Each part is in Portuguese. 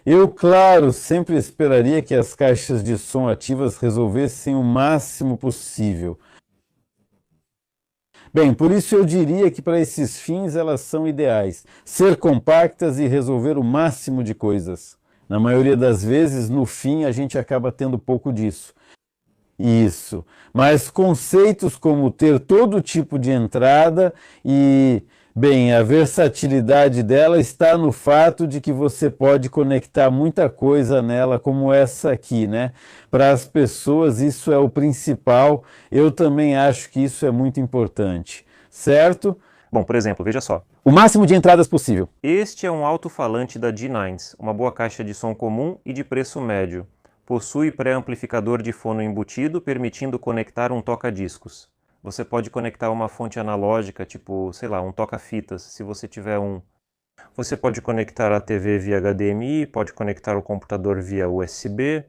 Eu, claro, sempre esperaria que as caixas de som ativas resolvessem o máximo possível. Bem, por isso eu diria que para esses fins elas são ideais. Ser compactas e resolver o máximo de coisas. Na maioria das vezes, no fim, a gente acaba tendo pouco disso. Isso. Mas conceitos como ter todo tipo de entrada e, bem, a versatilidade dela está no fato de que você pode conectar muita coisa nela, como essa aqui, né? Para as pessoas, isso é o principal. Eu também acho que isso é muito importante, certo? Bom, por exemplo, veja só. O máximo de entradas possível. Este é um alto-falante da G9, uma boa caixa de som comum e de preço médio. Possui pré-amplificador de fono embutido, permitindo conectar um toca-discos. Você pode conectar uma fonte analógica, tipo, sei lá, um toca-fitas, se você tiver um. Você pode conectar a TV via HDMI, pode conectar o computador via USB.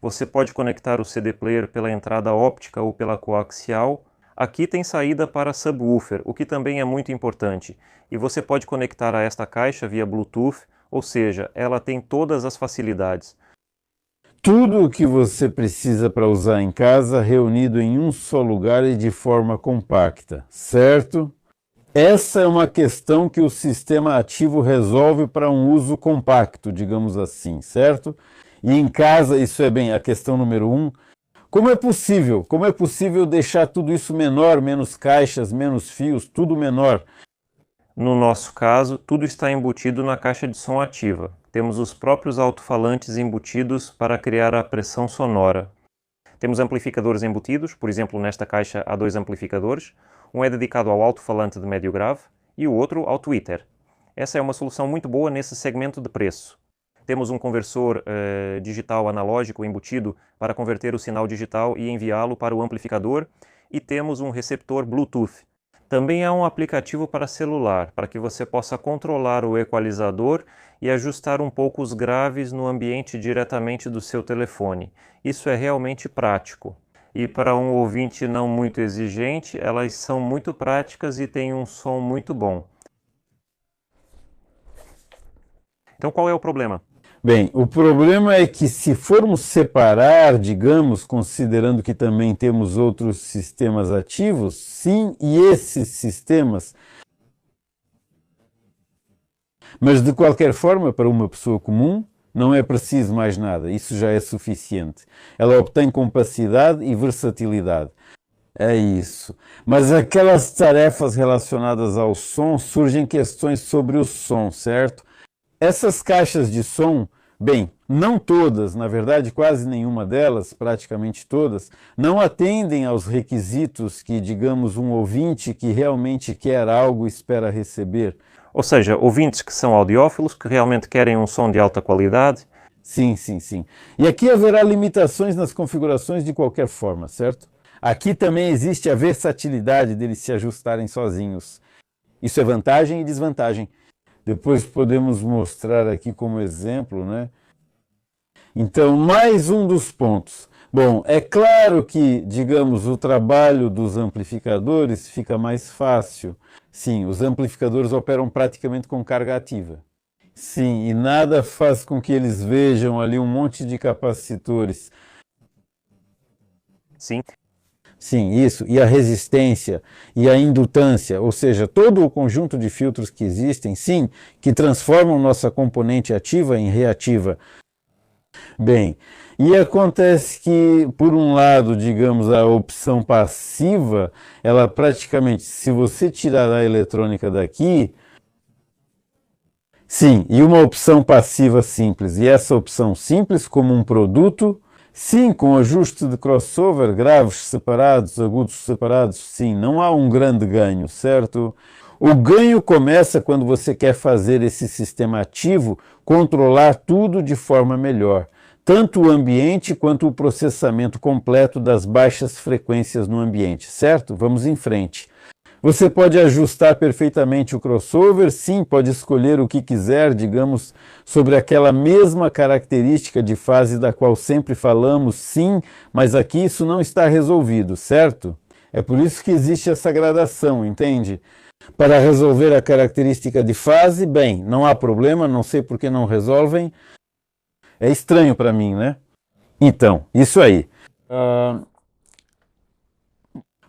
Você pode conectar o CD player pela entrada óptica ou pela coaxial. Aqui tem saída para subwoofer, o que também é muito importante. E você pode conectar a esta caixa via Bluetooth, ou seja, ela tem todas as facilidades. Tudo o que você precisa para usar em casa reunido em um só lugar e de forma compacta, certo? Essa é uma questão que o sistema ativo resolve para um uso compacto, digamos assim, certo? E em casa, isso é bem a questão número um. Como é possível? Como é possível deixar tudo isso menor, menos caixas, menos fios, tudo menor? No nosso caso, tudo está embutido na caixa de som ativa. Temos os próprios alto-falantes embutidos para criar a pressão sonora. Temos amplificadores embutidos, por exemplo, nesta caixa há 2 amplificadores. Um é dedicado ao alto-falante de médio grave e o outro ao tweeter. Essa é uma solução muito boa nesse segmento de preço. Temos um conversor digital analógico embutido para converter o sinal digital e enviá-lo para o amplificador. E temos um receptor Bluetooth. Também há um aplicativo para celular, para que você possa controlar o equalizador e ajustar um pouco os graves no ambiente diretamente do seu telefone. Isso é realmente prático. E para um ouvinte não muito exigente, elas são muito práticas e têm um som muito bom. Então qual é o problema? Bem, o problema é que se formos separar, digamos, considerando que também temos outros sistemas ativos, sim, e esses sistemas. Mas de qualquer forma, para uma pessoa comum, não é preciso mais nada, isso já é suficiente. Ela obtém capacidade e versatilidade. É isso. Mas aquelas tarefas relacionadas ao som, surgem questões sobre o som, certo? Essas caixas de som, bem, não todas, na verdade quase nenhuma delas, praticamente todas, não atendem aos requisitos que, digamos, um ouvinte que realmente quer algo espera receber. Ou seja, ouvintes que são audiófilos, que realmente querem um som de alta qualidade. Sim, sim, sim. E aqui haverá limitações nas configurações de qualquer forma, certo? Aqui também existe a versatilidade deles se ajustarem sozinhos. Isso é vantagem e desvantagem. Depois podemos mostrar aqui como exemplo, né? Então, mais um dos pontos. Bom, é claro que, digamos, o trabalho dos amplificadores fica mais fácil. Sim, os amplificadores operam praticamente com carga ativa. Sim, e nada faz com que eles vejam ali um monte de capacitores. Sim. Sim, isso. E a resistência e a indutância, ou seja, todo o conjunto de filtros que existem, sim, que transformam nossa componente ativa em reativa. Bem, e acontece que, por um lado, digamos, a opção passiva, ela praticamente, se você tirar a eletrônica daqui, sim, e uma opção passiva simples, e essa opção simples como um produto. Sim, com ajuste de crossover, graves separados, agudos separados, sim, não há um grande ganho, certo? O ganho começa quando você quer fazer esse sistema ativo controlar tudo de forma melhor, tanto o ambiente quanto o processamento completo das baixas frequências no ambiente, certo? Vamos em frente. Você pode ajustar perfeitamente o crossover, sim, pode escolher o que quiser, digamos, sobre aquela mesma característica de fase da qual sempre falamos, sim, mas aqui isso não está resolvido, certo? É por isso que existe essa gradação, entende? Para resolver a característica de fase, bem, não há problema, não sei por que não resolvem. É estranho para mim, né? Então, isso aí.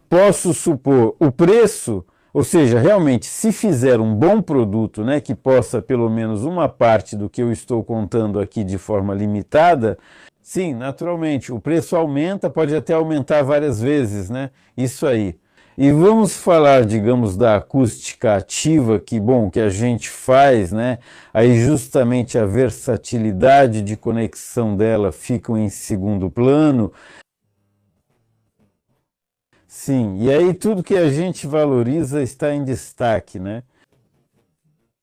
Posso supor o preço, ou seja, realmente, se fizer um bom produto, né, que possa pelo menos uma parte do que eu estou contando aqui de forma limitada, sim, naturalmente, o preço aumenta, pode até aumentar várias vezes, né? Isso aí. E vamos falar, digamos, da acústica ativa, que bom, que a gente faz, né? Aí justamente a versatilidade de conexão dela fica em segundo plano. Sim, e aí tudo que a gente valoriza está em destaque, né?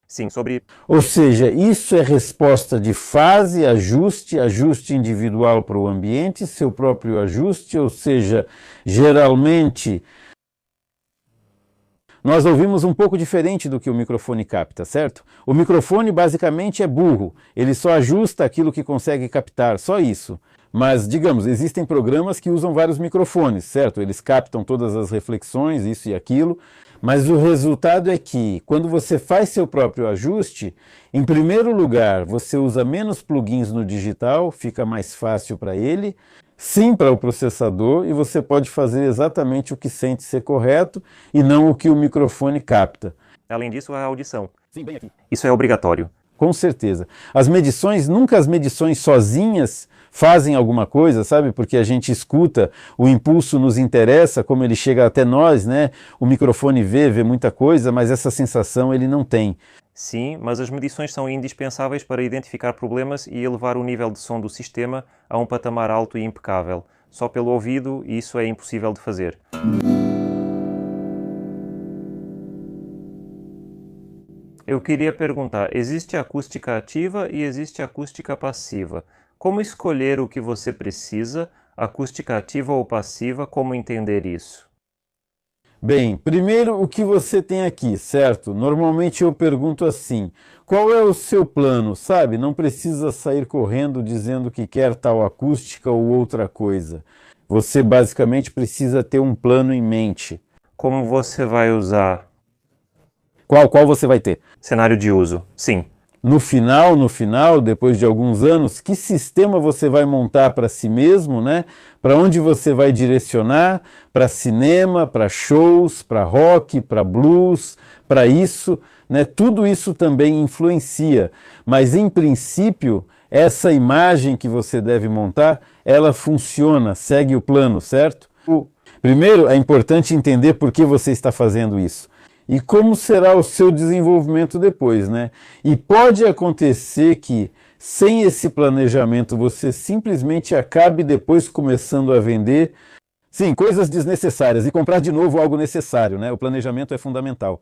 Sim, sobre... Ou seja, isso é resposta de fase, ajuste, ajuste individual para o ambiente, seu próprio ajuste, ou seja, geralmente nós ouvimos um pouco diferente do que o microfone capta, certo? O microfone basicamente é burro, ele só ajusta aquilo que consegue captar, só isso. Mas, digamos, existem programas que usam vários microfones, certo? Eles captam todas as reflexões, isso e aquilo, mas o resultado é que, quando você faz seu próprio ajuste, em primeiro lugar, você usa menos plugins no digital, fica mais fácil para ele, sim para o processador, e você pode fazer exatamente o que sente ser correto e não o que o microfone capta. Além disso, a audição. Sim, bem aqui. Isso é obrigatório. Com certeza. As medições, nunca as medições sozinhas fazem alguma coisa, sabe? Porque a gente escuta, o impulso nos interessa, como ele chega até nós, né? O microfone vê muita coisa, mas essa sensação ele não tem. Sim, mas as medições são indispensáveis para identificar problemas e elevar o nível de som do sistema a um patamar alto e impecável. Só pelo ouvido, isso é impossível de fazer. Eu queria perguntar, existe acústica ativa e existe acústica passiva. Como escolher o que você precisa, acústica ativa ou passiva, como entender isso? Bem, primeiro o que você tem aqui, certo? Normalmente eu pergunto assim, qual é o seu plano, sabe? Não precisa sair correndo dizendo que quer tal acústica ou outra coisa. Você basicamente precisa ter um plano em mente. Como você vai usar? Qual você vai ter? Cenário de uso, sim. No final, depois de alguns anos, que sistema você vai montar para si mesmo, né? Para onde você vai direcionar? Para cinema, para shows, para rock, para blues, para isso, né? Tudo isso também influencia, mas em princípio, essa imagem que você deve montar, ela funciona, segue o plano, certo? Primeiro, é importante entender por que você está fazendo isso. E como será o seu desenvolvimento depois, né? E pode acontecer que, sem esse planejamento, você simplesmente acabe depois começando a vender, sim, coisas desnecessárias e comprar de novo algo necessário, né? O planejamento é fundamental.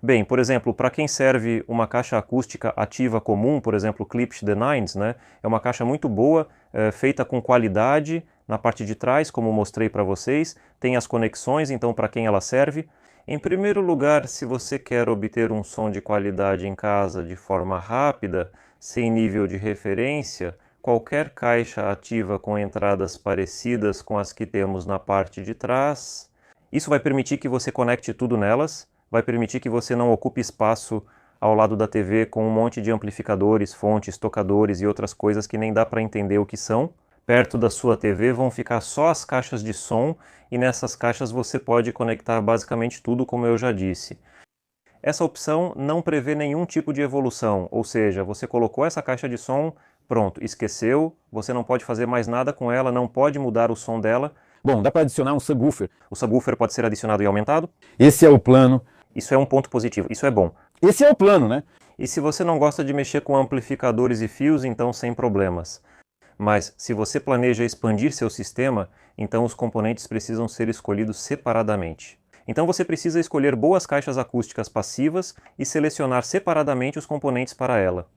Bem, por exemplo, para quem serve uma caixa acústica ativa comum, por exemplo, Klipsch The Nines, né? É uma caixa muito boa, feita com qualidade na parte de trás, como mostrei para vocês. Tem as conexões, então, para quem ela serve. Em primeiro lugar, se você quer obter um som de qualidade em casa de forma rápida, sem nível de referência, qualquer caixa ativa com entradas parecidas com as que temos na parte de trás. Isso vai permitir que você conecte tudo nelas, vai permitir que você não ocupe espaço ao lado da TV com um monte de amplificadores, fontes, tocadores e outras coisas que nem dá para entender o que são. Perto da sua TV vão ficar só as caixas de som e nessas caixas você pode conectar basicamente tudo, como eu já disse. Essa opção não prevê nenhum tipo de evolução, ou seja, você colocou essa caixa de som, pronto, esqueceu, você não pode fazer mais nada com ela, não pode mudar o som dela. Bom, dá para adicionar um subwoofer. O subwoofer pode ser adicionado e aumentado. Esse é o plano. Isso é um ponto positivo, isso é bom. Esse é o plano, né? E se você não gosta de mexer com amplificadores e fios, então sem problemas. Mas se você planeja expandir seu sistema, então os componentes precisam ser escolhidos separadamente. Então você precisa escolher boas caixas acústicas passivas e selecionar separadamente os componentes para ela.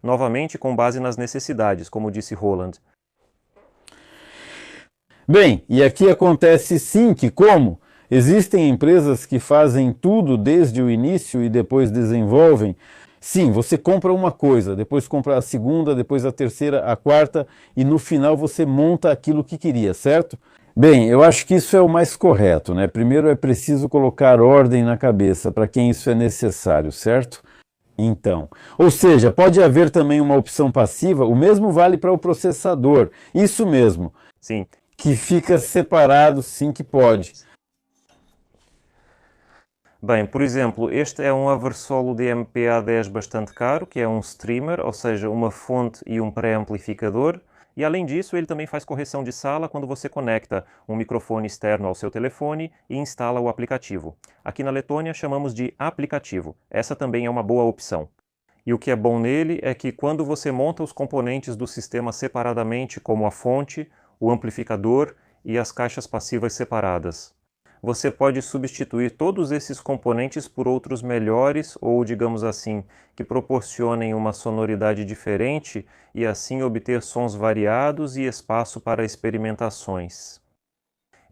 Novamente com base nas necessidades, como disse Roland. Bem, e aqui acontece sim que como? Existem empresas que fazem tudo desde o início e depois desenvolvem. Sim, você compra uma coisa, depois compra a segunda, depois a terceira, a quarta e no final você monta aquilo que queria, certo? Bem, eu acho que isso é o mais correto, né? Primeiro é preciso colocar ordem na cabeça para quem isso é necessário, certo? Então, ou seja, pode haver também uma opção passiva, o mesmo vale para o processador. Isso mesmo, Sim. que fica separado, sim que pode. Bem, por exemplo, este é um Aversolo DMP-A10 bastante caro, que é um streamer, ou seja, uma fonte e um pré-amplificador. E além disso, ele também faz correção de sala quando você conecta um microfone externo ao seu telefone e instala o aplicativo. Aqui na Letônia chamamos de aplicativo. Essa também é uma boa opção. E o que é bom nele é que quando você monta os componentes do sistema separadamente, como a fonte, o amplificador e as caixas passivas separadas, você pode substituir todos esses componentes por outros melhores ou, digamos assim, que proporcionem uma sonoridade diferente e assim obter sons variados e espaço para experimentações.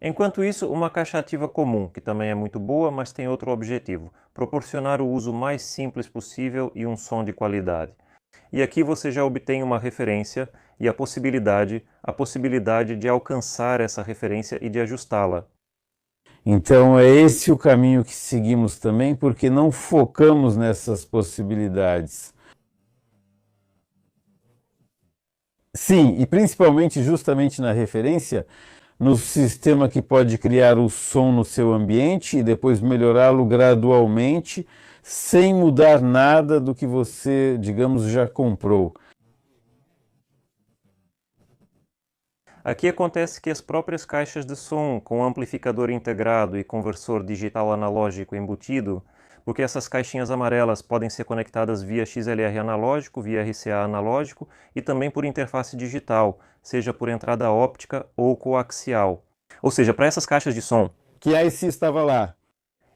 Enquanto isso, uma caixa ativa comum, que também é muito boa, mas tem outro objetivo: proporcionar o uso mais simples possível e um som de qualidade. E aqui você já obtém uma referência e a possibilidade de alcançar essa referência e de ajustá-la. Então é esse o caminho que seguimos também, porque não focamos nessas possibilidades. Sim, e principalmente justamente na referência, no sistema que pode criar o som no seu ambiente e depois melhorá-lo gradualmente, sem mudar nada do que você, digamos, já comprou. Aqui acontece que as próprias caixas de som com amplificador integrado e conversor digital analógico embutido, porque essas caixinhas amarelas podem ser conectadas via XLR analógico, via RCA analógico e também por interface digital, seja por entrada óptica ou coaxial. Ou seja, para essas caixas de som, Que a IC estava lá.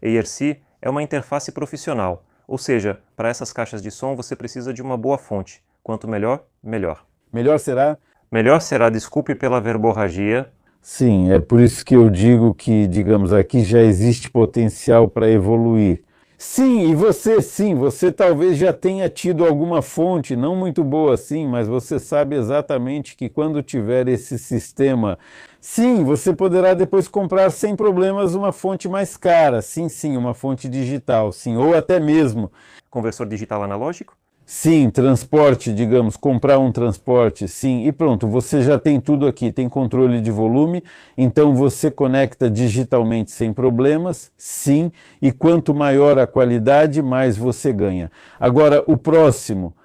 ARC é uma interface profissional, ou seja, para essas caixas de som você precisa de uma boa fonte. Quanto melhor, melhor. Melhor será? Melhor será, desculpe pela verborragia. Sim, é por isso que eu digo que, digamos, aqui já existe potencial para evoluir. Sim, sim, você talvez já tenha tido alguma fonte, não muito boa assim, mas você sabe exatamente que quando tiver esse sistema, sim, você poderá depois comprar sem problemas uma fonte mais cara, sim, uma fonte digital, sim, ou até mesmo. Conversor digital analógico? Sim, transporte, digamos, comprar um transporte, sim, e pronto, você já tem tudo aqui, tem controle de volume, então você conecta digitalmente sem problemas, sim, e quanto maior a qualidade, mais você ganha. Agora, o próximo.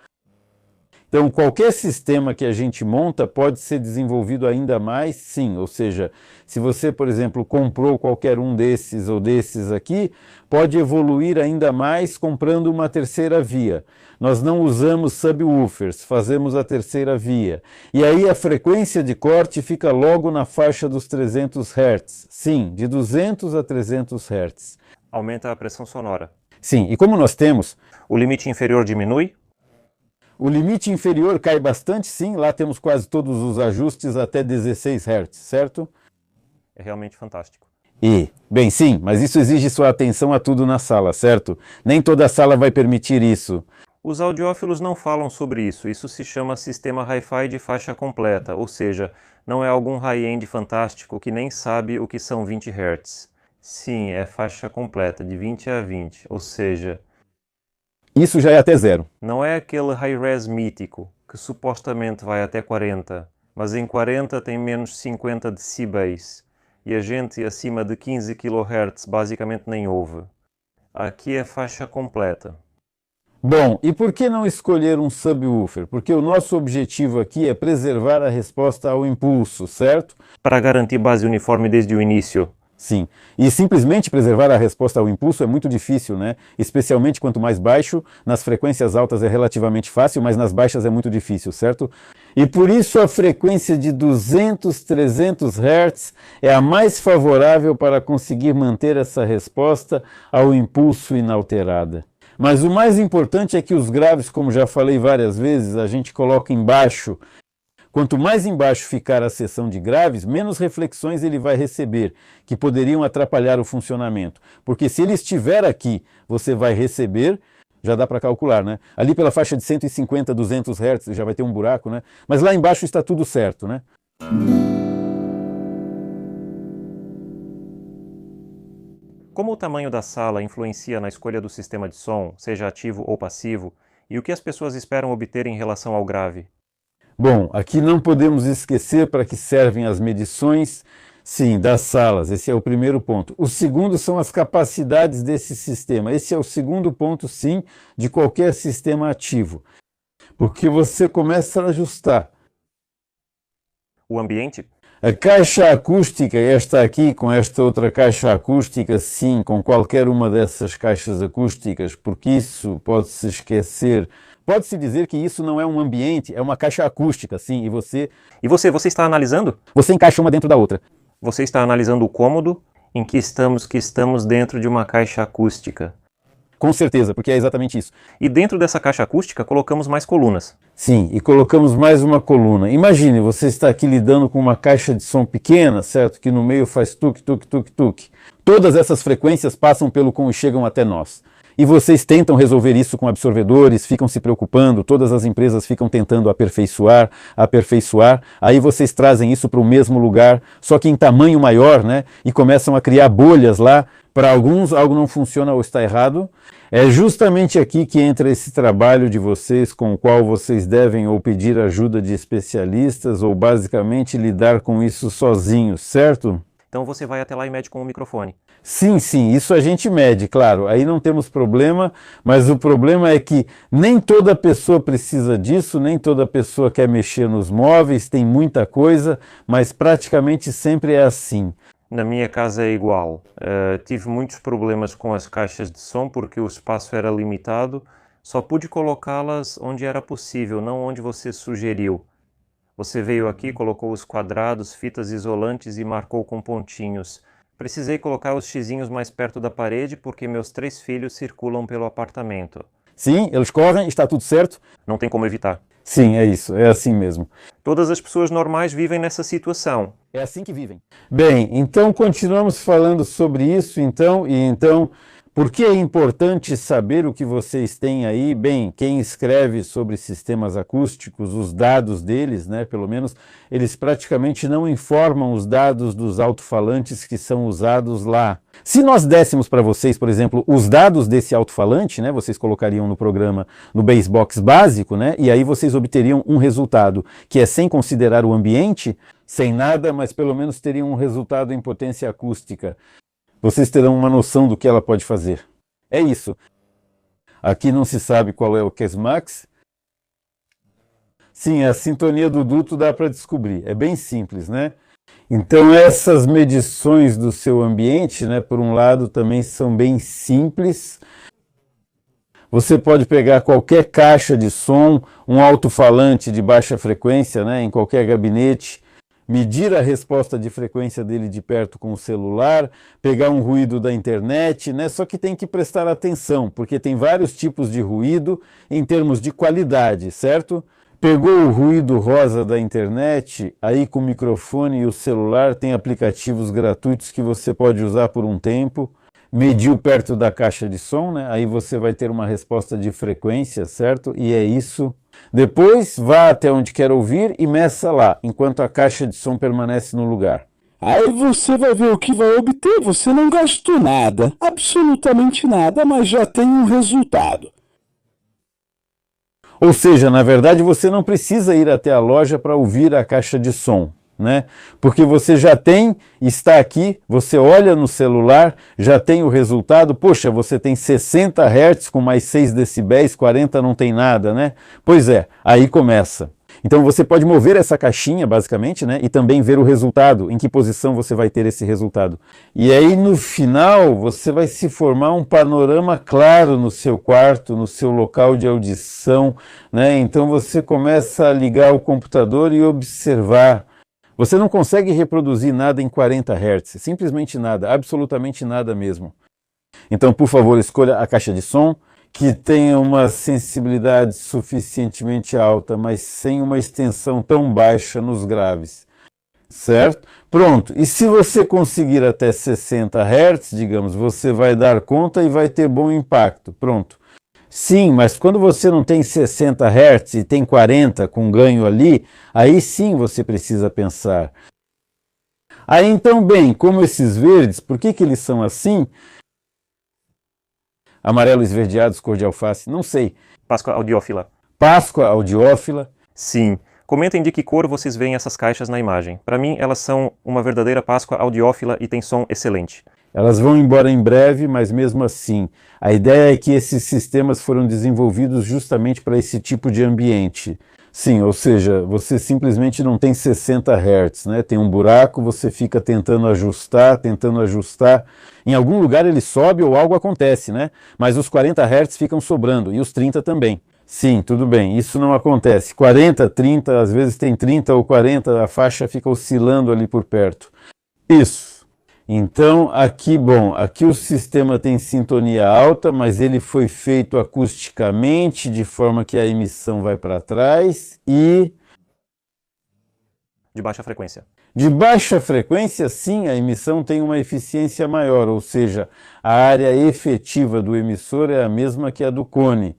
Então, qualquer sistema que a gente monta pode ser desenvolvido ainda mais, sim. Ou seja, se você, por exemplo, comprou qualquer um desses ou desses aqui, pode evoluir ainda mais comprando uma terceira via. Nós não usamos subwoofers, fazemos a terceira via. E aí a frequência de corte fica logo na faixa dos 300 Hz. Sim, de 200 a 300 Hz. Aumenta a pressão sonora. Sim, e como nós temos... O limite inferior diminui? O limite inferior cai bastante, sim. Lá temos quase todos os ajustes até 16 Hz, certo? É realmente fantástico. Bem, sim, mas isso exige sua atenção a tudo na sala, certo? Nem toda sala vai permitir isso. Os audiófilos não falam sobre isso. Isso se chama sistema Hi-Fi de faixa completa, ou seja, não é algum high-end fantástico que nem sabe o que são 20 Hz. Sim, é faixa completa, de 20 a 20, ou seja... Isso já é até zero. Não é aquele high-res mítico, que supostamente vai até 40, mas em 40 tem menos 50 decibéis, e a gente acima de 15 kHz basicamente nem ouve. Aqui é faixa completa. Bom, e por que não escolher um subwoofer? Porque o nosso objetivo aqui é preservar a resposta ao impulso, certo? Para garantir base uniforme desde o início. Sim, e simplesmente preservar a resposta ao impulso é muito difícil, né? Especialmente quanto mais baixo, nas frequências altas é relativamente fácil, mas nas baixas é muito difícil, certo? E por isso a frequência de 200, 300 Hz é a mais favorável para conseguir manter essa resposta ao impulso inalterada. Mas o mais importante é que os graves, como já falei várias vezes, a gente coloca embaixo. Quanto mais embaixo ficar a seção de graves, menos reflexões ele vai receber, que poderiam atrapalhar o funcionamento. Porque se ele estiver aqui, você vai receber, já dá para calcular, né? Ali pela faixa de 150, 200 Hz já vai ter um buraco, né? Mas lá embaixo está tudo certo, né? Como o tamanho da sala influencia na escolha do sistema de som, seja ativo ou passivo, e o que as pessoas esperam obter em relação ao grave? Bom, aqui não podemos esquecer para que servem as medições, sim, das salas. Esse é o primeiro ponto. O segundo são as capacidades desse sistema. Esse é o segundo ponto, sim, de qualquer sistema ativo. Porque você começa a ajustar. O ambiente? A caixa acústica, esta aqui com esta outra caixa acústica, sim, com qualquer uma dessas caixas acústicas, porque isso pode-se esquecer. Pode-se dizer que isso não é um ambiente, é uma caixa acústica, sim, E você está analisando? Você encaixa uma dentro da outra. Você está analisando o cômodo em que estamos dentro de uma caixa acústica. Com certeza, porque é exatamente isso. E dentro dessa caixa acústica colocamos mais colunas. Sim, e colocamos mais uma coluna. Imagine, você está aqui lidando com uma caixa de som pequena, certo? Que no meio faz tuque, tuque, tuque, tuque. Todas essas frequências passam pelo com e chegam até nós. E vocês tentam resolver isso com absorvedores, ficam se preocupando, todas as empresas ficam tentando aperfeiçoar, aí vocês trazem isso para o mesmo lugar, só que em tamanho maior, né? E começam a criar bolhas lá. Para alguns, algo não funciona ou está errado. É justamente aqui que entra esse trabalho de vocês, com o qual vocês devem ou pedir ajuda de especialistas ou basicamente lidar com isso sozinhos, certo? Então você vai até lá e mede com o microfone. Sim, sim, isso a gente mede, claro, aí não temos problema, mas o problema é que nem toda pessoa precisa disso, nem toda pessoa quer mexer nos móveis, tem muita coisa, mas praticamente sempre é assim. Na minha casa é igual. Tive muitos problemas com as caixas de som porque o espaço era limitado, só pude colocá-las onde era possível, não onde você sugeriu. Você veio aqui, colocou os quadrados, fitas isolantes e marcou com pontinhos. Precisei colocar os xizinhos mais perto da parede porque meus 3 filhos circulam pelo apartamento. Sim, eles correm, está tudo certo? Não tem como evitar. Sim, é isso, é assim mesmo. Todas as pessoas normais vivem nessa situação. É assim que vivem. Bem, então continuamos falando sobre isso, então, por que é importante saber o que vocês têm aí? Bem, quem escreve sobre sistemas acústicos, os dados deles, né, pelo menos, eles praticamente não informam os dados dos alto-falantes que são usados lá. Se nós dessemos para vocês, por exemplo, os dados desse alto-falante, né, vocês colocariam no programa, no Basebox básico, né, e aí vocês obteriam um resultado que é sem considerar o ambiente, sem nada, mas pelo menos teriam um resultado em potência acústica. Vocês terão uma noção do que ela pode fazer. É isso. Aqui não se sabe qual é o Kesmax. Sim, a sintonia do duto dá para descobrir. É bem simples, né? Então essas medições do seu ambiente, né, por um lado, também são bem simples. Você pode pegar qualquer caixa de som, um alto-falante de baixa frequência, né, em qualquer gabinete, medir a resposta de frequência dele de perto com o celular, pegar um ruído da internet, né? Só que tem que prestar atenção, porque tem vários tipos de ruído em termos de qualidade, certo? Pegou o ruído rosa da internet, aí com o microfone e o celular tem aplicativos gratuitos que você pode usar por um tempo. Mediu perto da caixa de som, né? Aí você vai ter uma resposta de frequência, certo? E é isso. Depois, vá até onde quer ouvir e meça lá, enquanto a caixa de som permanece no lugar. Aí você vai ver o que vai obter. Você não gastou nada, absolutamente nada, mas já tem um resultado. Ou seja, na verdade, você não precisa ir até a loja para ouvir a caixa de som, né? Porque você já tem, está aqui, você olha no celular, já tem o resultado. Poxa, você tem 60 Hz com mais 6 decibéis, 40 não tem nada, né? Pois é, aí começa. Então você pode mover essa caixinha, basicamente, né? E também ver o resultado, em que posição você vai ter esse resultado. E aí no final você vai se formar um panorama claro no seu quarto, no seu local de audição, né? Então você começa a ligar o computador e observar. Você não consegue reproduzir nada em 40 Hz, simplesmente nada, absolutamente nada mesmo. Então, por favor, escolha a caixa de som que tenha uma sensibilidade suficientemente alta, mas sem uma extensão tão baixa nos graves, certo? Pronto, e se você conseguir até 60 Hz, digamos, você vai dar conta e vai ter bom impacto, pronto. Sim, mas quando você não tem 60 Hz e tem 40 com ganho ali, aí sim você precisa pensar. Aí então, bem, como esses verdes, por que eles são assim? Amarelo esverdeados, cor de alface, não sei. Páscoa audiófila. Páscoa audiófila. Sim. Comentem de que cor vocês veem essas caixas na imagem. Para mim, elas são uma verdadeira Páscoa audiófila e tem som excelente. Elas vão embora em breve, mas mesmo assim, a ideia é que esses sistemas foram desenvolvidos justamente para esse tipo de ambiente. Sim, ou seja, você simplesmente não tem 60 Hz, né? Tem um buraco, você fica tentando ajustar. Em algum lugar ele sobe ou algo acontece, né? Mas os 40 Hz ficam sobrando e os 30 também. Sim, tudo bem, isso não acontece. 40, 30, às vezes tem 30 ou 40, a faixa fica oscilando ali por perto. Isso. Então, aqui o sistema tem sintonia alta, mas ele foi feito acusticamente, de forma que a emissão vai para trás e... De baixa frequência. De baixa frequência, sim, a emissão tem uma eficiência maior, ou seja, a área efetiva do emissor é a mesma que a do cone.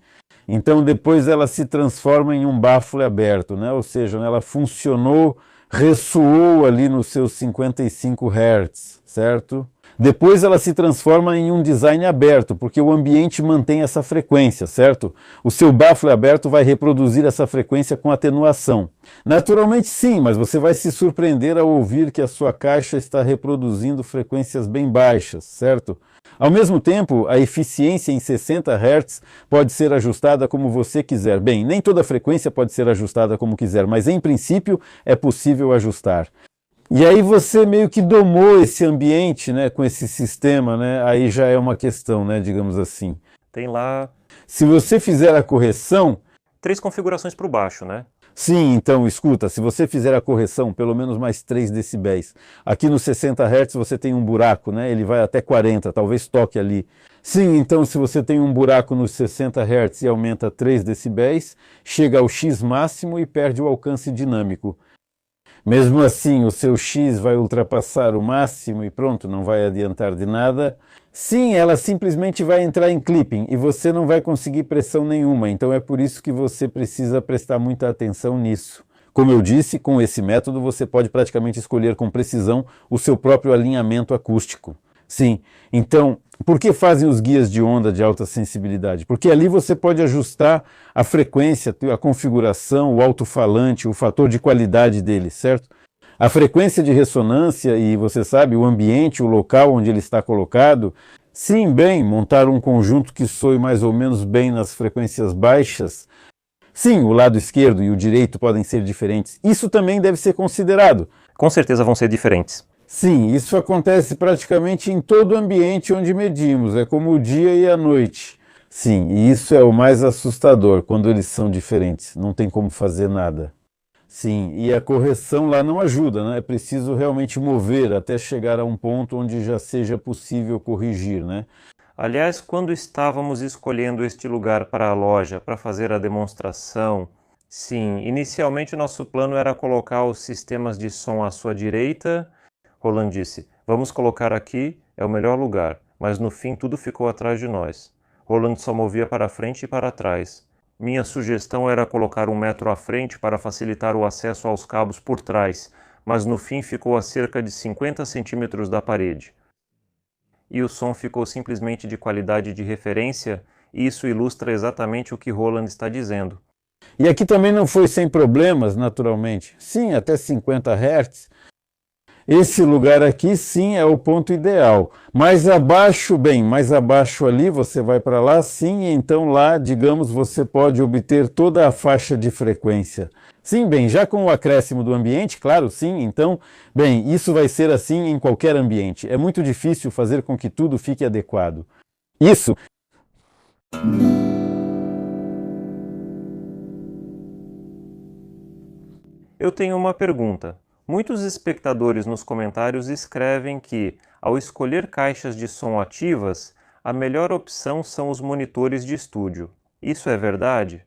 Então, depois ela se transforma em um baffle aberto, né? Ou seja, ela funcionou, ressoou ali nos seus 55 Hz, certo? Depois ela se transforma em um design aberto, porque o ambiente mantém essa frequência, certo? O seu baffle aberto vai reproduzir essa frequência com atenuação. Naturalmente sim, mas você vai se surpreender ao ouvir que a sua caixa está reproduzindo frequências bem baixas, certo? Ao mesmo tempo, a eficiência em 60 Hz pode ser ajustada como você quiser. Bem, nem toda frequência pode ser ajustada como quiser, mas em princípio é possível ajustar. E aí você meio que domou esse ambiente, né, com esse sistema, né? Aí já é uma questão, né, digamos assim. Tem lá... Se você fizer a correção... 3 configurações para o baixo, né? Sim, então, escuta, se você fizer a correção, pelo menos mais 3 decibéis. Aqui nos 60 Hz você tem um buraco, né? Ele vai até 40, talvez toque ali. Sim, então se você tem um buraco nos 60 Hz e aumenta 3 decibéis, chega ao X máximo e perde o alcance dinâmico. Mesmo assim, o seu X vai ultrapassar o máximo e pronto, não vai adiantar de nada. Sim, ela simplesmente vai entrar em clipping e você não vai conseguir pressão nenhuma, então é por isso que você precisa prestar muita atenção nisso. Como eu disse, com esse método você pode praticamente escolher com precisão o seu próprio alinhamento acústico. Sim, então, por que fazem os guias de onda de alta sensibilidade? Porque ali você pode ajustar a frequência, a configuração, o alto-falante, o fator de qualidade dele, certo? A frequência de ressonância e, você sabe, o ambiente, o local onde ele está colocado. Sim, bem, montar um conjunto que soe mais ou menos bem nas frequências baixas. Sim, o lado esquerdo e o direito podem ser diferentes. Isso também deve ser considerado. Com certeza vão ser diferentes. Sim, isso acontece praticamente em todo o ambiente onde medimos. É como o dia e a noite. Sim, e isso é o mais assustador, quando eles são diferentes. Não tem como fazer nada. Sim, e a correção lá não ajuda, né? É preciso realmente mover até chegar a um ponto onde já seja possível corrigir, né? Aliás, quando estávamos escolhendo este lugar para a loja, para fazer a demonstração, sim, inicialmente o nosso plano era colocar os sistemas de som à sua direita. Roland disse, vamos colocar aqui, é o melhor lugar, mas no fim tudo ficou atrás de nós. Roland só movia para frente e para trás. Minha sugestão era colocar 1 metro à frente para facilitar o acesso aos cabos por trás, mas no fim ficou a cerca de 50 centímetros da parede. E o som ficou simplesmente de qualidade de referência, e isso ilustra exatamente o que Roland está dizendo. E aqui também não foi sem problemas, naturalmente. Sim, até 50 Hz. Esse lugar aqui, sim, é o ponto ideal. Mais abaixo, bem, mais abaixo ali, você vai para lá, sim, e então lá, digamos, você pode obter toda a faixa de frequência. Sim, bem, já com o acréscimo do ambiente, claro, sim, então, bem, isso vai ser assim em qualquer ambiente. É muito difícil fazer com que tudo fique adequado. Isso... Eu tenho uma pergunta. Muitos espectadores nos comentários escrevem que, ao escolher caixas de som ativas, a melhor opção são os monitores de estúdio. Isso é verdade?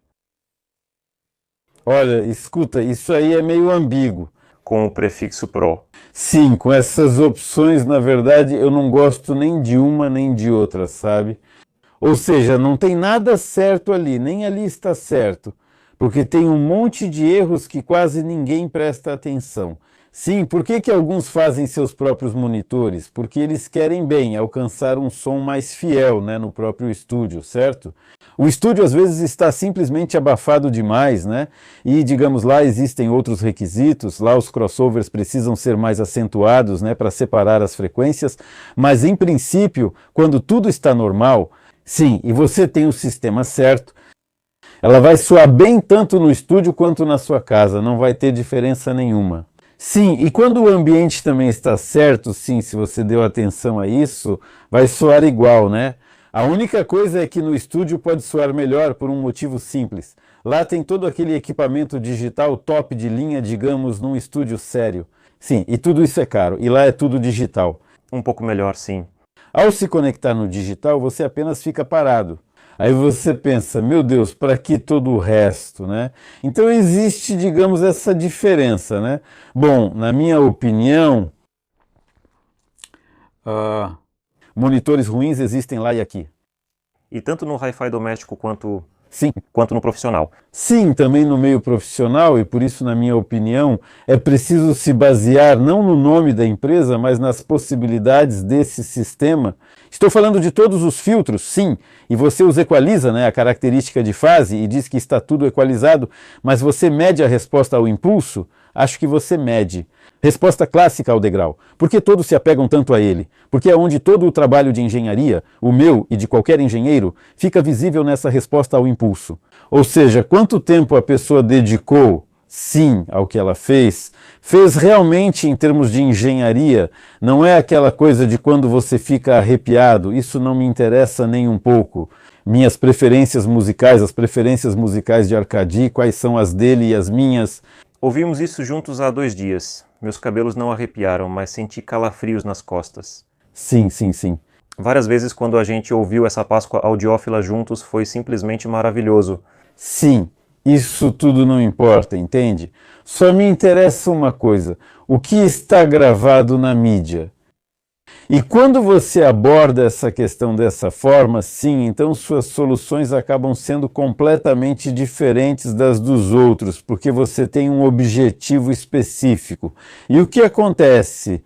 Olha, escuta, isso aí é meio ambíguo. Com o prefixo Pro. Sim, com essas opções, na verdade, eu não gosto nem de uma nem de outra, sabe? Ou seja, não tem nada certo ali, nem ali está certo. Porque tem um monte de erros que quase ninguém presta atenção. Sim, por que que alguns fazem seus próprios monitores? Porque eles querem bem alcançar um som mais fiel, né, no próprio estúdio, certo? O estúdio às vezes está simplesmente abafado demais, né? E digamos lá existem outros requisitos, lá os crossovers precisam ser mais acentuados, né, para separar as frequências, mas em princípio, quando tudo está normal, sim, e você tem o sistema certo, ela vai soar bem tanto no estúdio quanto na sua casa, não vai ter diferença nenhuma. Sim, e quando o ambiente também está certo, sim, se você deu atenção a isso, vai soar igual, né? A única coisa é que no estúdio pode soar melhor por um motivo simples. Lá tem todo aquele equipamento digital top de linha, digamos, num estúdio sério. Sim, e tudo isso é caro, e lá é tudo digital. Um pouco melhor, sim. Ao se conectar no digital, você apenas fica parado. Aí você pensa, meu Deus, para que todo o resto, né? Então existe, digamos, essa diferença, né? Bom, na minha opinião, monitores ruins existem lá e aqui. E tanto no hi-fi doméstico quanto Sim. no profissional. Sim, também no meio profissional, e por isso, na minha opinião, é preciso se basear não no nome da empresa, mas nas possibilidades desse sistema. Estou falando de todos os filtros, sim, e você os equaliza, né, a característica de fase, e diz que está tudo equalizado, mas você mede a resposta ao impulso? Acho que você mede. Resposta clássica ao degrau. Por que todos se apegam tanto a ele? Porque é onde todo o trabalho de engenharia, o meu e de qualquer engenheiro, fica visível nessa resposta ao impulso. Ou seja, quanto tempo a pessoa dedicou, sim, ao que ela fez realmente em termos de engenharia, não é aquela coisa de quando você fica arrepiado, isso não me interessa nem um pouco. Minhas preferências musicais, as preferências musicais de Arcadi, quais são as dele e as minhas. Ouvimos isso juntos há 2 dias. Meus cabelos não arrepiaram, mas senti calafrios nas costas. Sim, sim, sim. Várias vezes quando a gente ouviu essa Páscoa audiófila juntos foi simplesmente maravilhoso. Sim, isso tudo não importa, entende? Só me interessa uma coisa, o que está gravado na mídia. E quando você aborda essa questão dessa forma, sim, então suas soluções acabam sendo completamente diferentes das dos outros, porque você tem um objetivo específico. E o que acontece?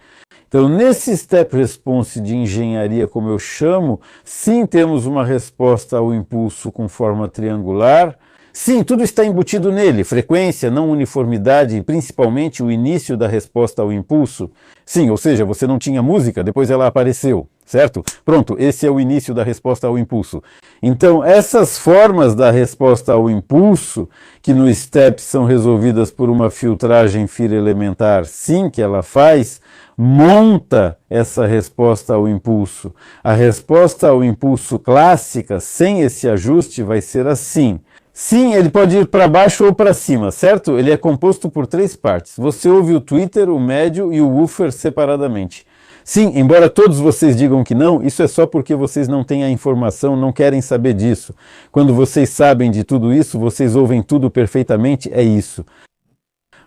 Então, nesse step response de engenharia, como eu chamo, sim, temos uma resposta ao impulso com forma triangular. Sim, tudo está embutido nele, frequência, não uniformidade e principalmente o início da resposta ao impulso. Sim, ou seja, você não tinha música, depois ela apareceu, certo? Pronto, esse é o início da resposta ao impulso. Então, essas formas da resposta ao impulso, que no STEP são resolvidas por uma filtragem FIR elementar, sim, que ela faz, monta essa resposta ao impulso. A resposta ao impulso clássica, sem esse ajuste, vai ser assim. Sim, ele pode ir para baixo ou para cima, certo? Ele é composto por 3 partes. Você ouve o tweeter, o médio e o woofer separadamente. Sim, embora todos vocês digam que não, isso é só porque vocês não têm a informação, não querem saber disso. Quando vocês sabem de tudo isso, vocês ouvem tudo perfeitamente, é isso.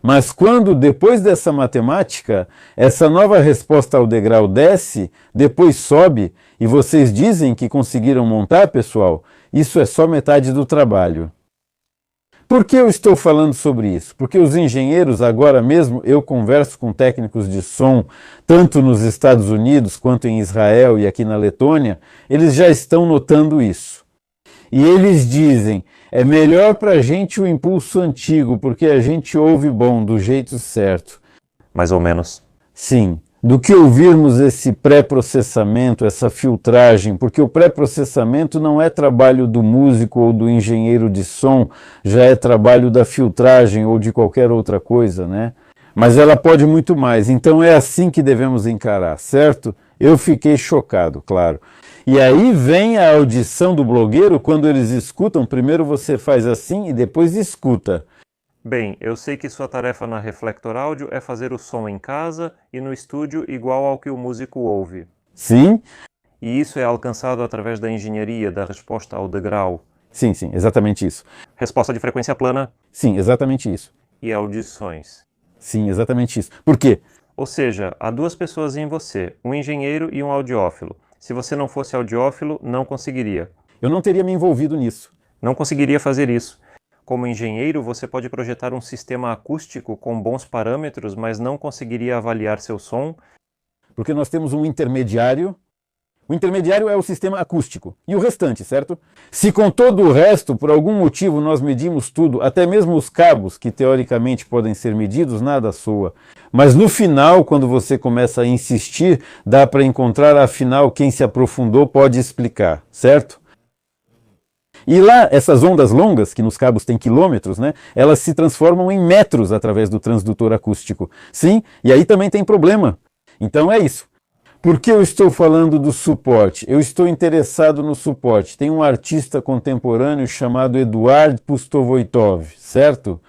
Mas quando, depois dessa matemática, essa nova resposta ao degrau desce, depois sobe, e vocês dizem que conseguiram montar, pessoal, isso é só metade do trabalho. Por que eu estou falando sobre isso? Porque os engenheiros, agora mesmo, eu converso com técnicos de som, tanto nos Estados Unidos quanto em Israel e aqui na Letônia, eles já estão notando isso. E eles dizem, é melhor para a gente o impulso antigo, porque a gente ouve bom, do jeito certo. Mais ou menos. Sim, do que ouvirmos esse pré-processamento, essa filtragem, porque o pré-processamento não é trabalho do músico ou do engenheiro de som, já é trabalho da filtragem ou de qualquer outra coisa, né? Mas ela pode muito mais, então é assim que devemos encarar, certo? Eu fiquei chocado, claro. E aí vem a audição do blogueiro, quando eles escutam, primeiro você faz assim e depois escuta. Bem, eu sei que sua tarefa na Reflector Audio é fazer o som em casa e no estúdio igual ao que o músico ouve. Sim. E isso é alcançado através da engenharia, da resposta ao degrau. Sim, sim, exatamente isso. Resposta de frequência plana. Sim, exatamente isso. E audições. Sim, exatamente isso. Por quê? Ou seja, há 2 pessoas em você, um engenheiro e um audiófilo. Se você não fosse audiófilo, não conseguiria. Eu não teria me envolvido nisso. Não conseguiria fazer isso. Como engenheiro, você pode projetar um sistema acústico com bons parâmetros, mas não conseguiria avaliar seu som. Porque nós temos um intermediário. O intermediário é o sistema acústico. E o restante, certo? Se com todo o resto, por algum motivo, nós medimos tudo, até mesmo os cabos, que teoricamente podem ser medidos, nada soa. Mas no final, quando você começa a insistir, dá para encontrar, afinal, quem se aprofundou pode explicar, certo? E lá, essas ondas longas, que nos cabos tem quilômetros, né, elas se transformam em metros através do transdutor acústico. Sim, e aí também tem problema. Então é isso. Por que eu estou falando do suporte? Eu estou interessado no suporte. Tem um artista contemporâneo chamado Eduard Pustovoitov, certo?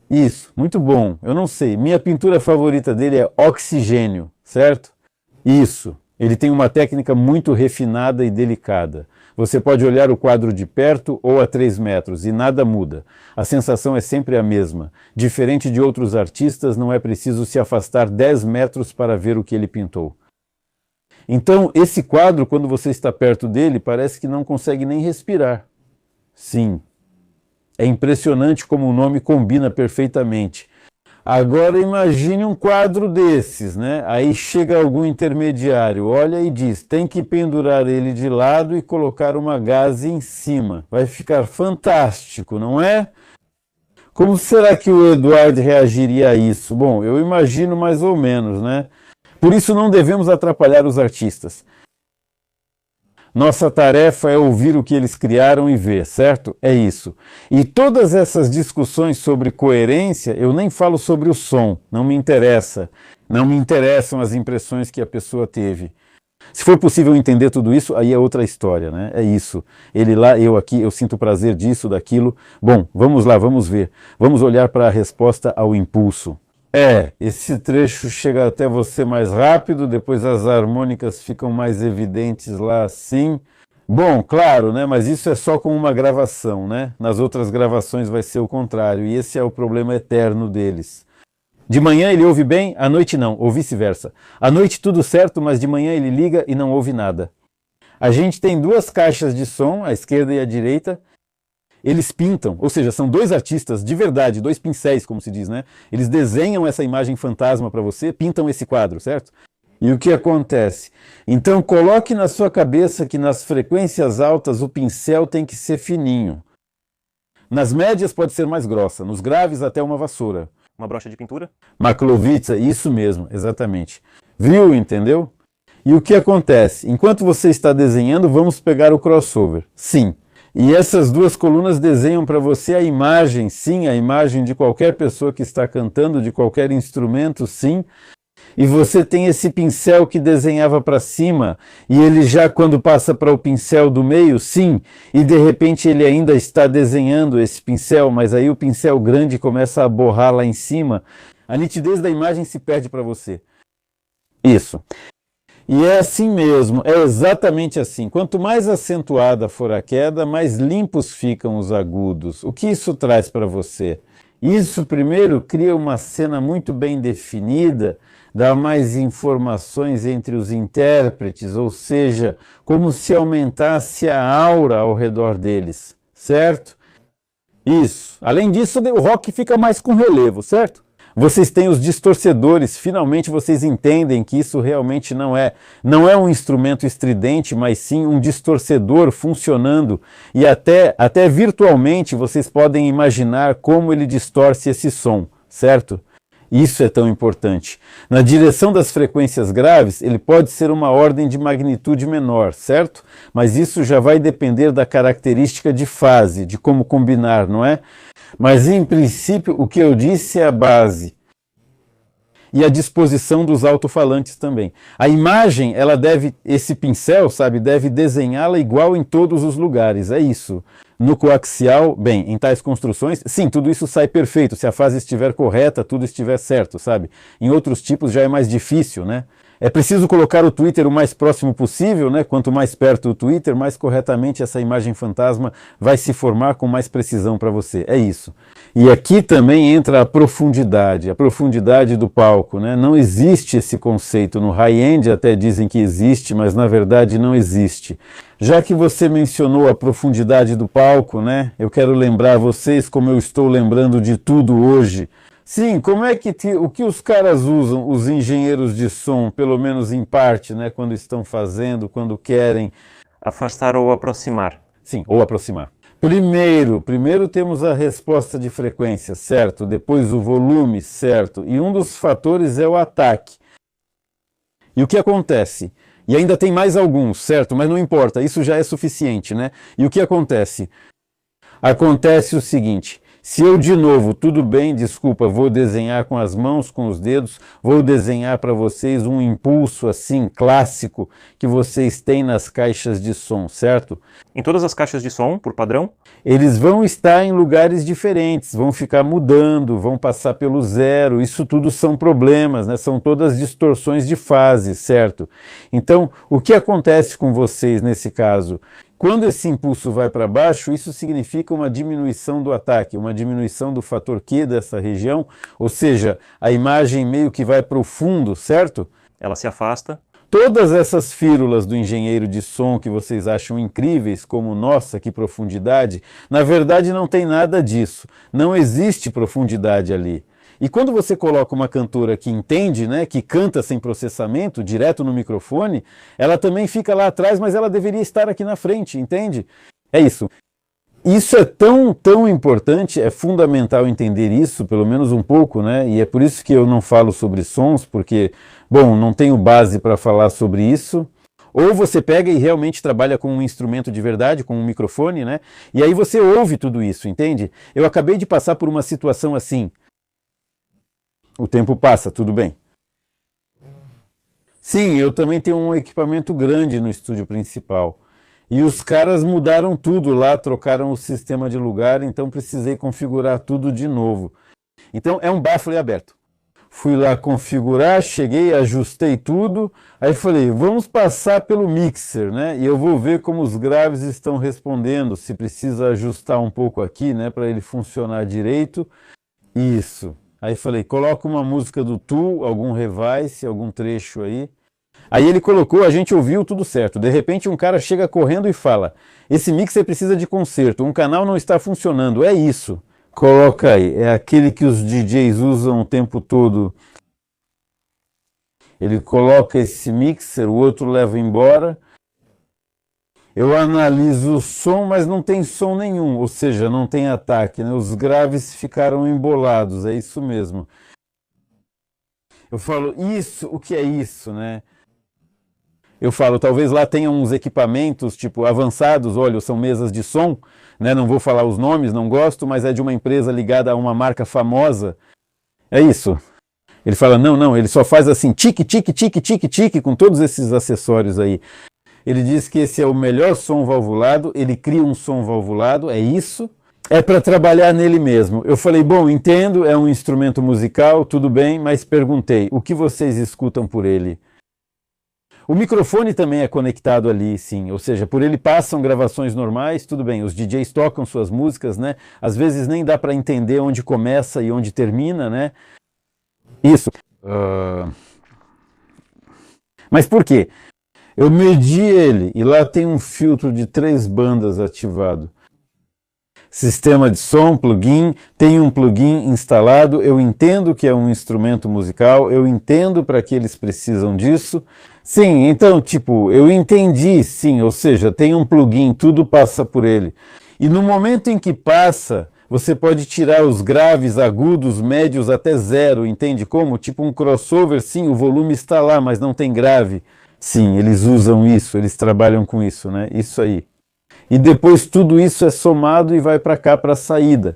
Isso, muito bom. Eu não sei. Minha pintura favorita dele é Oxigênio, certo? Isso. Ele tem uma técnica muito refinada e delicada. Você pode olhar o quadro de perto ou a 3 metros e nada muda. A sensação é sempre a mesma. Diferente de outros artistas, não é preciso se afastar 10 metros para ver o que ele pintou. Então, esse quadro, quando você está perto dele, parece que não consegue nem respirar. Sim. É impressionante como o nome combina perfeitamente. Agora imagine um quadro desses, né? Aí chega algum intermediário, olha e diz, tem que pendurar ele de lado e colocar uma gaze em cima. Vai ficar fantástico, não é? Como será que o Eduard reagiria a isso? Bom, eu imagino mais ou menos, né? Por isso não devemos atrapalhar os artistas. Nossa tarefa é ouvir o que eles criaram e ver, certo? É isso. E todas essas discussões sobre coerência, eu nem falo sobre o som, não me interessa. Não me interessam as impressões que a pessoa teve. Se for possível entender tudo isso, aí é outra história, né? É isso. Ele lá, eu aqui, eu sinto prazer disso, daquilo. Bom, vamos lá, vamos ver. Vamos olhar para a resposta ao impulso. Esse trecho chega até você mais rápido, depois as harmônicas ficam mais evidentes lá assim. Bom, claro, né? Mas isso é só com uma gravação, né? Nas outras gravações vai ser o contrário, e esse é o problema eterno deles. De manhã ele ouve bem, à noite não, ou vice-versa. À noite tudo certo, mas de manhã ele liga e não ouve nada. A gente tem 2 caixas de som, a esquerda e a direita. Eles pintam, ou seja, são 2 artistas de verdade, 2 pincéis, como se diz, né? Eles desenham essa imagem fantasma para você, pintam esse quadro, certo? E o que acontece? Então coloque na sua cabeça que nas frequências altas o pincel tem que ser fininho. Nas médias pode ser mais grossa, nos graves até uma vassoura. Uma brocha de pintura? Maklovitsa, isso mesmo, exatamente. Viu, entendeu? E o que acontece? Enquanto você está desenhando, vamos pegar o crossover. Sim. E essas 2 colunas desenham para você a imagem, sim, a imagem de qualquer pessoa que está cantando, de qualquer instrumento, sim. E você tem esse pincel que desenhava para cima, e ele já quando passa para o pincel do meio, sim, e de repente ele ainda está desenhando esse pincel, mas aí o pincel grande começa a borrar lá em cima, a nitidez da imagem se perde para você. Isso. E é assim mesmo, é exatamente assim. Quanto mais acentuada for a queda, mais limpos ficam os agudos. O que isso traz para você? Isso, primeiro, cria uma cena muito bem definida, dá mais informações entre os intérpretes, ou seja, como se aumentasse a aura ao redor deles, certo? Isso. Além disso, o rock fica mais com relevo, certo? Vocês têm os distorcedores, finalmente vocês entendem que isso realmente não é um instrumento estridente, mas sim um distorcedor funcionando, e até virtualmente vocês podem imaginar como ele distorce esse som, certo? Isso é tão importante. Na direção das frequências graves, ele pode ser uma ordem de magnitude menor, certo? Mas isso já vai depender da característica de fase, de como combinar, não é? Mas, em princípio, o que eu disse é a base. E a disposição dos alto-falantes também. A imagem, esse pincel, sabe, deve desenhá-la igual em todos os lugares, é isso. No coaxial, bem, em tais construções, sim, tudo isso sai perfeito, se a fase estiver correta, tudo estiver certo, sabe? Em outros tipos já é mais difícil, né? É preciso colocar o Twitter o mais próximo possível, né? Quanto mais perto do Twitter, mais corretamente essa imagem fantasma vai se formar com mais precisão para você. É isso. E aqui também entra a profundidade do palco, né? Não existe esse conceito. No high-end até dizem que existe, mas na verdade não existe. Já que você mencionou a profundidade do palco, né? Eu quero lembrar vocês como eu estou lembrando de tudo hoje. Sim, como é que o que os caras usam, os engenheiros de som, pelo menos em parte, né, quando estão fazendo, quando querem afastar ou aproximar. Sim, ou aproximar. Primeiro temos a resposta de frequência, certo? Depois o volume, certo? E um dos fatores é o ataque. E o que acontece? E ainda tem mais alguns, certo? Mas não importa, isso já é suficiente, né? E o que acontece? Acontece o seguinte: se eu de novo, tudo bem, desculpa, vou desenhar com as mãos, com os dedos, vou desenhar para vocês um impulso assim clássico que vocês têm nas caixas de som, certo? Em todas as caixas de som, por padrão? Eles vão estar em lugares diferentes, vão ficar mudando, vão passar pelo zero, isso tudo são problemas, né? São todas distorções de fase, certo? Então, o que acontece com vocês nesse caso? Quando esse impulso vai para baixo, isso significa uma diminuição do ataque, uma diminuição do fator Q dessa região, ou seja, a imagem meio que vai para o fundo, certo? Ela se afasta. Todas essas fírulas do engenheiro de som que vocês acham incríveis, como nossa, que profundidade, na verdade não tem nada disso. Não existe profundidade ali. E quando você coloca uma cantora que entende, né, que canta sem processamento, direto no microfone, ela também fica lá atrás, mas ela deveria estar aqui na frente, entende? É isso. Isso é tão importante, é fundamental entender isso, pelo menos um pouco, né? E é por isso que eu não falo sobre sons, porque, bom, não tenho base para falar sobre isso. Ou você pega e realmente trabalha com um instrumento de verdade, com um microfone, né? E aí você ouve tudo isso, entende? Eu acabei de passar por uma situação assim. O tempo passa, tudo bem. Sim, eu também tenho um equipamento grande no estúdio principal. E os caras mudaram tudo lá, trocaram o sistema de lugar, então precisei configurar tudo de novo. Então é um baffle aberto. Fui lá configurar, cheguei, ajustei tudo, aí falei, vamos passar pelo mixer, né? E eu vou ver como os graves estão respondendo, se precisa ajustar um pouco aqui, né, para ele funcionar direito. Isso. Aí falei, coloca uma música do Tool, algum Revice, algum trecho aí. Aí ele colocou, a gente ouviu tudo certo. De repente um cara chega correndo e fala, esse mixer precisa de conserto, um canal não está funcionando, é isso. Coloca aí, é aquele que os DJs usam o tempo todo. Ele coloca esse mixer, o outro leva embora. Eu analiso o som, mas não tem som nenhum, ou seja, não tem ataque, né? Os graves ficaram embolados, é isso mesmo. Eu falo, isso, o que é isso, né? Eu falo, talvez lá tenham uns equipamentos, tipo, avançados, olha, são mesas de som, né? Não vou falar os nomes, não gosto, mas é de uma empresa ligada a uma marca famosa. É isso. Ele fala, não, ele só faz assim, tique, tique, tique, tique, tique, com todos esses acessórios aí. Ele diz que esse é o melhor som valvulado, ele cria um som valvulado, é isso. É para trabalhar nele mesmo. Eu falei, bom, entendo, é um instrumento musical, tudo bem, mas perguntei, o que vocês escutam por ele? O microfone também é conectado ali, sim, ou seja, por ele passam gravações normais, tudo bem, os DJs tocam suas músicas, né? Às vezes nem dá para entender onde começa e onde termina, né? Isso. Mas por quê? Eu medi ele e lá tem um filtro de 3 bandas ativado. Sistema de som, plugin, tem um plugin instalado, eu entendo que é um instrumento musical, eu entendo para que eles precisam disso. Sim, então, tipo, eu entendi, sim, ou seja, tem um plugin, tudo passa por ele. E no momento em que passa, você pode tirar os graves, agudos, médios até zero, entende como? Tipo um crossover, sim, o volume está lá, mas não tem grave. Sim, eles usam isso, eles trabalham com isso, né? Isso aí. E depois tudo isso é somado e vai para cá, para a saída.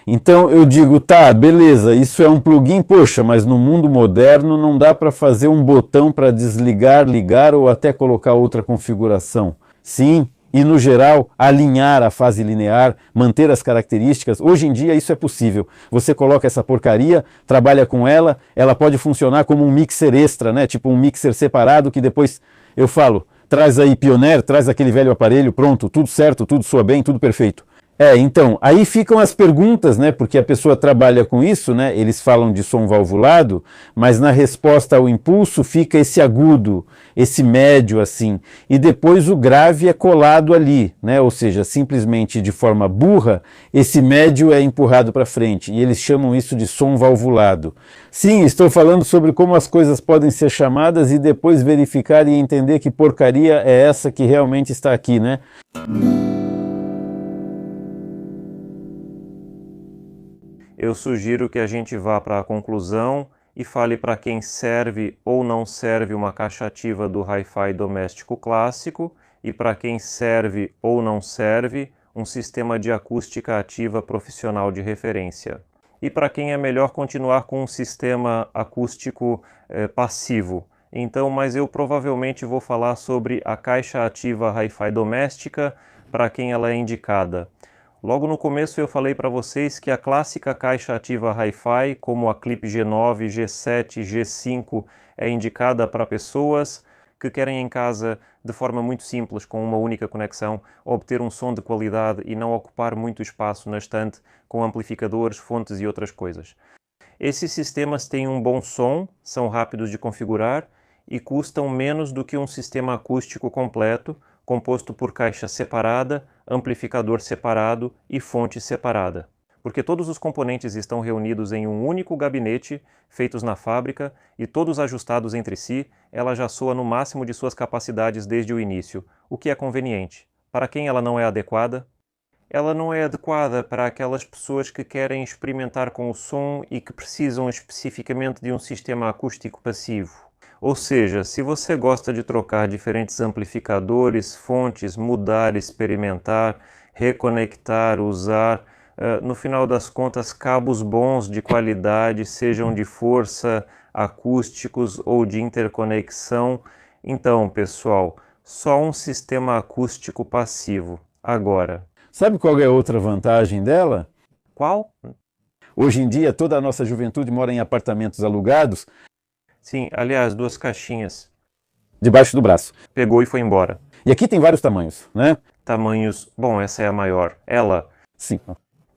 Então eu digo, tá, beleza, isso é um plugin, poxa, mas no mundo moderno não dá para fazer um botão para desligar, ligar ou até colocar outra configuração. Sim, e, no geral, alinhar a fase linear, manter as características. Hoje em dia isso é possível. Você coloca essa porcaria, trabalha com ela, ela pode funcionar como um mixer extra, né? Tipo um mixer separado que depois eu falo, traz aí Pioneer, traz aquele velho aparelho, pronto, tudo certo, tudo soa bem, tudo perfeito. Então, aí ficam as perguntas, né? Porque a pessoa trabalha com isso, né? Eles falam de som valvulado, mas na resposta ao impulso fica esse agudo, esse médio assim, e depois o grave é colado ali, né? Ou seja, simplesmente de forma burra, esse médio é empurrado para frente, e eles chamam isso de som valvulado. Sim, estou falando sobre como as coisas podem ser chamadas e depois verificar e entender que porcaria é essa que realmente está aqui, né? Eu sugiro que a gente vá para a conclusão e fale para quem serve ou não serve uma caixa ativa do Hi-Fi doméstico clássico e para quem serve ou não serve um sistema de acústica ativa profissional de referência. E para quem é melhor continuar com um sistema acústico passivo. Então, mas eu provavelmente vou falar sobre a caixa ativa Hi-Fi doméstica, para quem ela é indicada. Logo no começo eu falei para vocês que a clássica caixa ativa Hi-Fi, como a Clip G9, G7, G5, é indicada para pessoas que querem em casa, de forma muito simples, com uma única conexão, obter um som de qualidade e não ocupar muito espaço na estante com amplificadores, fontes e outras coisas. Esses sistemas têm um bom som, são rápidos de configurar e custam menos do que um sistema acústico completo, composto por caixa separada, amplificador separado e fonte separada. Porque todos os componentes estão reunidos em um único gabinete, feitos na fábrica, e todos ajustados entre si, ela já soa no máximo de suas capacidades desde o início, o que é conveniente. Para quem ela não é adequada? Ela não é adequada para aquelas pessoas que querem experimentar com o som e que precisam especificamente de um sistema acústico passivo. Ou seja, se você gosta de trocar diferentes amplificadores, fontes, mudar, experimentar, reconectar, usar, no final das contas, cabos bons de qualidade, sejam de força, acústicos ou de interconexão. Então, pessoal, só um sistema acústico passivo. Agora. Sabe qual é a outra vantagem dela? Qual? Hoje em dia, toda a nossa juventude mora em apartamentos alugados. Sim, aliás, 2 caixinhas. Debaixo do braço. Pegou e foi embora. E aqui tem vários tamanhos, né? Tamanhos... Bom, essa é a maior. Ela... Sim.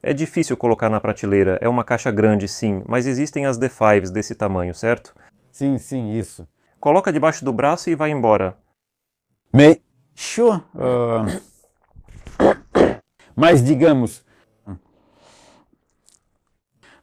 É difícil colocar na prateleira. É uma caixa grande, sim. Mas existem as D5s desse tamanho, certo? Sim, isso. Coloca debaixo do braço e vai embora. Sure. Mas, digamos...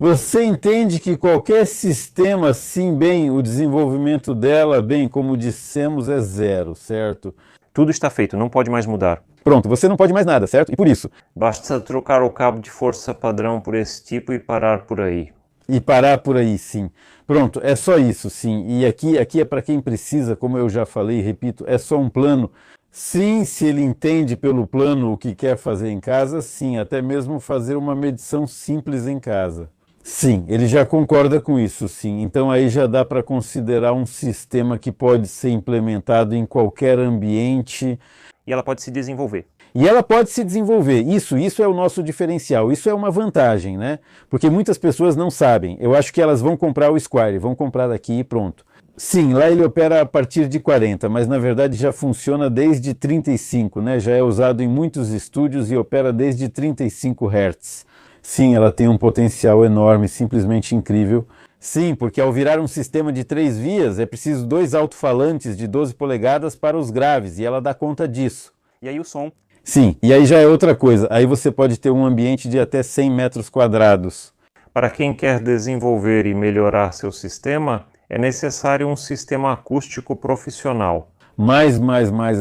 Você entende que qualquer sistema, assim, bem, o desenvolvimento dela, bem, como dissemos, é zero, certo? Tudo está feito, não pode mais mudar. Pronto, você não pode mais nada, certo? E por isso? Basta trocar o cabo de força padrão por esse tipo e parar por aí. E parar por aí, sim. Pronto, é só isso, sim. E aqui é para quem precisa, como eu já falei e repito, é só um plano. Sim, se ele entende pelo plano o que quer fazer em casa, sim, até mesmo fazer uma medição simples em casa. Sim, ele já concorda com isso, sim. Então aí já dá para considerar um sistema que pode ser implementado em qualquer ambiente. E ela pode se desenvolver. E ela pode se desenvolver. Isso é o nosso diferencial. Isso é uma vantagem, né? Porque muitas pessoas não sabem. Eu acho que elas vão comprar o Squire, vão comprar daqui e pronto. Sim, lá ele opera a partir de 40, mas na verdade já funciona desde 35, né? Já é usado em muitos estúdios e opera desde 35 Hz. Sim, ela tem um potencial enorme, simplesmente incrível. Sim, porque ao virar um sistema de 3 vias, é preciso 2 alto-falantes de 12 polegadas para os graves, e ela dá conta disso. E aí o som? Sim, e aí já é outra coisa. Aí você pode ter um ambiente de até 100 metros quadrados. Para quem quer desenvolver e melhorar seu sistema, é necessário um sistema acústico profissional. Mais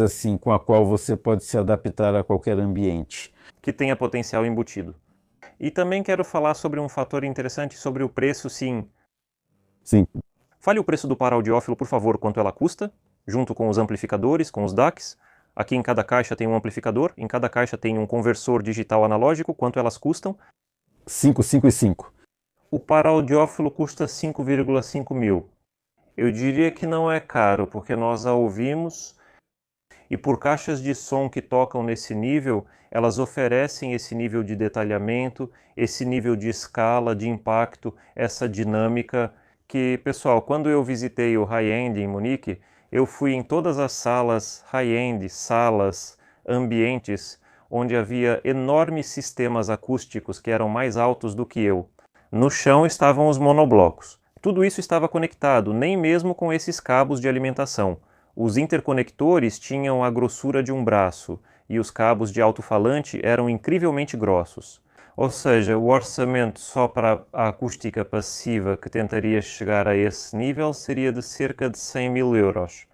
assim, com a qual você pode se adaptar a qualquer ambiente. Que tenha potencial embutido. E também quero falar sobre um fator interessante sobre o preço, sim. Sim. Fale o preço do para-audiófilo, por favor, quanto ela custa, junto com os amplificadores, com os DACs. Aqui em cada caixa tem um amplificador, em cada caixa tem um conversor digital analógico, quanto elas custam? 5, 5 e 5. O para-audiófilo custa 5,5 mil. Eu diria que não é caro, porque nós a ouvimos E por caixas de som que tocam nesse nível, elas oferecem esse nível de detalhamento, esse nível de escala, de impacto, essa dinâmica que, pessoal, quando eu visitei o high-end em Munique, eu fui em todas as salas high-end, salas, ambientes, onde havia enormes sistemas acústicos que eram mais altos do que eu. No chão estavam os monoblocos. Tudo isso estava conectado, nem mesmo com esses cabos de alimentação. Os interconectores tinham a grossura de um braço e os cabos de alto-falante eram incrivelmente grossos. Ou seja, o orçamento só para a acústica passiva que tentaria chegar a esse nível seria de cerca de 100.000 euros.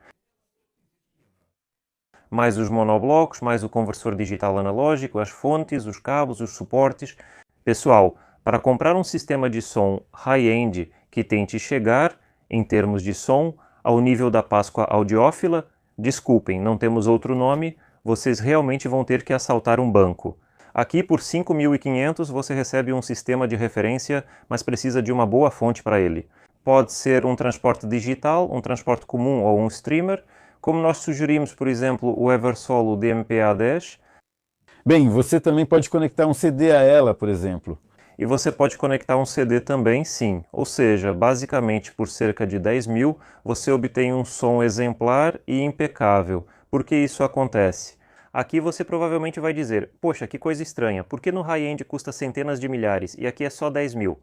Mais os monoblocos, mais o conversor digital analógico, as fontes, os cabos, os suportes. Pessoal, para comprar um sistema de som high-end que tente chegar, em termos de som, ao nível da Páscoa audiófila, desculpem, não temos outro nome, vocês realmente vão ter que assaltar um banco. Aqui por 5.500 você recebe um sistema de referência, mas precisa de uma boa fonte para ele. Pode ser um transporte digital, um transporte comum ou um streamer, como nós sugerimos, por exemplo, o Eversolo DMPA10. Bem, você também pode conectar um CD a ela, por exemplo. E você pode conectar um CD também, sim. Ou seja, basicamente por cerca de 10.000, você obtém um som exemplar e impecável. Por que isso acontece? Aqui você provavelmente vai dizer, poxa, que coisa estranha, por que no high-end custa centenas de milhares e aqui é só 10.000?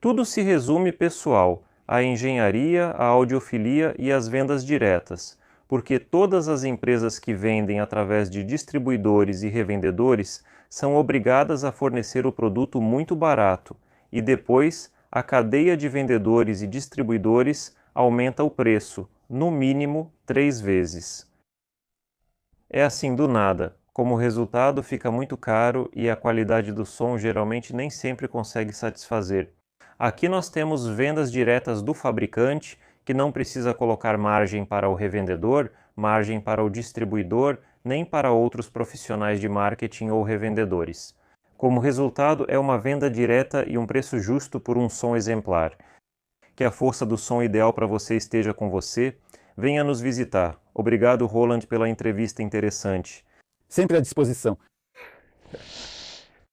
Tudo se resume, pessoal, à engenharia, à audiofilia e às vendas diretas, porque todas as empresas que vendem através de distribuidores e revendedores são obrigadas a fornecer o produto muito barato e depois a cadeia de vendedores e distribuidores aumenta o preço, no mínimo 3 vezes. É assim do nada. Como resultado, fica muito caro e a qualidade do som geralmente nem sempre consegue satisfazer. Aqui nós temos vendas diretas do fabricante, que não precisa colocar margem para o revendedor, margem para o distribuidor, nem para outros profissionais de marketing ou revendedores. Como resultado, é uma venda direta e um preço justo por um som exemplar. Que a força do som ideal para você esteja com você. Venha nos visitar. Obrigado, Roland, pela entrevista interessante. Sempre à disposição.